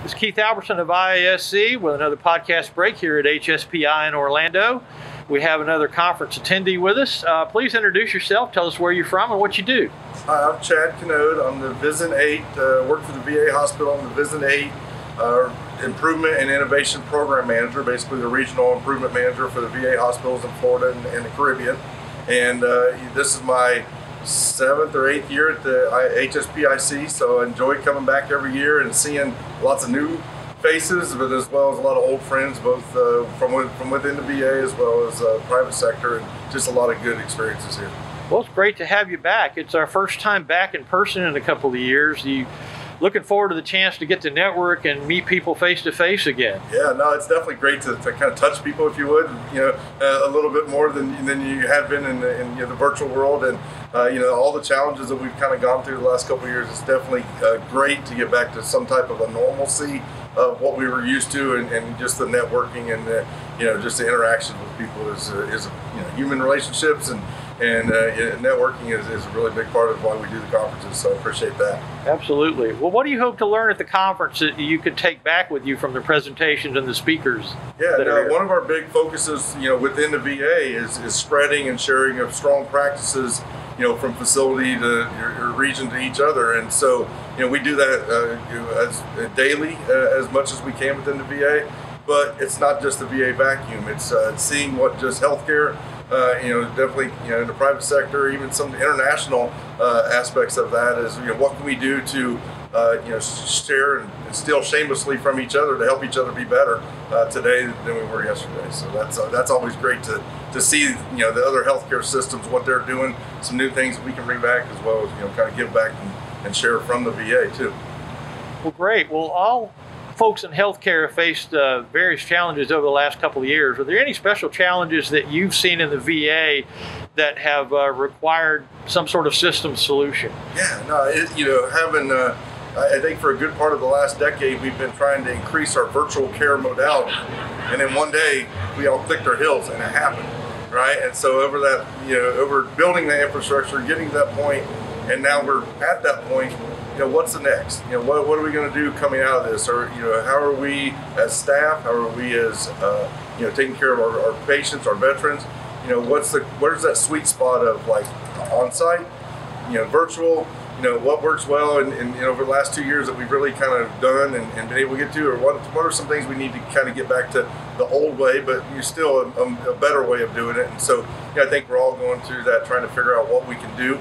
This is Keith Albertson of IISE with another podcast break here at HSPI in Orlando. We have another conference attendee with us. Please introduce yourself, tell us where you're from and what you do. Hi, I'm Chad Canode. I'm the Vision 8, work for the VA hospital. I'm the Vision 8 Improvement and Innovation Program Manager, basically the regional improvement manager for the VA hospitals in Florida and the Caribbean. And this is my 7th or 8th year at the HSPIC, so I enjoy coming back every year and seeing lots of new faces, but as well as a lot of old friends, both from within the VA as well as private sector, and just a lot of good experiences here. Well, it's great to have you back. It's our first time back in person in a couple of years. Looking forward to the chance to get to network and meet people face to face again. Yeah, no, it's definitely great to kind of touch people, if you would, a little bit more than you have been in the virtual world, and all the challenges that we've kind of gone through the last couple of years. It's definitely great to get back to some type of a normalcy of what we were used to, and just the networking and just the interactions with people is human relationships, and networking is a really big part of why we do the conferences, so I appreciate that. Absolutely. Well, what do you hope to learn at the conference that you could take back with you from the presentations and the speakers? Yeah, one of our big focuses within the VA is spreading and sharing of strong practices from facility to your region to each other, and so we do that as daily as much as we can within the VA. But it's not just the VA vacuum. It's seeing what just healthcare, definitely in the private sector, even some international aspects of that is what can we do to share and steal shamelessly from each other to help each other be better today than we were yesterday. So that's always great to see the other healthcare systems, what they're doing, some new things that we can bring back, as well as kind of give back and share from the VA too. Well, great. Well, all folks in healthcare have faced various challenges over the last couple of years. Are there any special challenges that you've seen in the VA that have required some sort of system solution? Yeah, no, I think for a good part of the last decade, we've been trying to increase our virtual care modality. And then one day, we all clicked our heels and it happened, right? And so over that, over building the infrastructure, getting to that point, and now we're at that point, what's the next? What are we going to do coming out of this? Or, how are we as staff? How are we as, taking care of our patients, our veterans? Where's that sweet spot of like on-site, virtual, what works well, and over the last 2 years that we've really kind of done and been able to get to, or what are some things we need to kind of get back to the old way, but still a better way of doing it. And so I think we're all going through that, trying to figure out what we can do.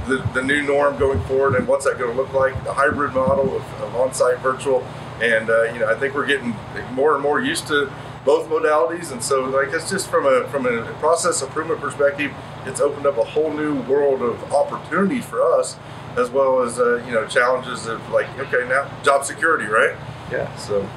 The new norm going forward, and what's that going to look like, the hybrid model of on-site virtual, and I think we're getting more and more used to both modalities, and so it's just from a process improvement perspective, it's opened up a whole new world of opportunities for us, as well as challenges of now job security, right? Yeah. So.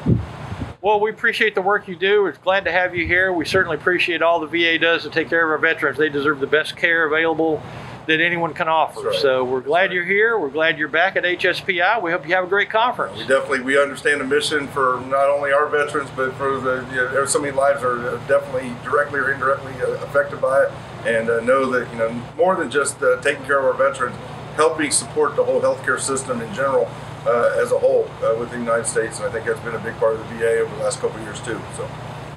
Well, we appreciate the work you do. We're glad to have you here. We certainly appreciate all the VA does to take care of our veterans. They deserve the best care available that anyone can offer. Right. So we're glad you're here. We're glad you're back at HSPI. We hope you have a great conference. We understand the mission for not only our veterans, but for so many lives are definitely directly or indirectly affected by it, and know that more than just taking care of our veterans, helping support the whole healthcare system in general as a whole within the United States, and I think that's been a big part of the VA over the last couple of years too. So.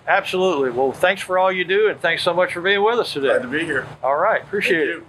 Absolutely. Well, thanks for all you do, and thanks so much for being with us today. Glad to be here. All right. Appreciate it.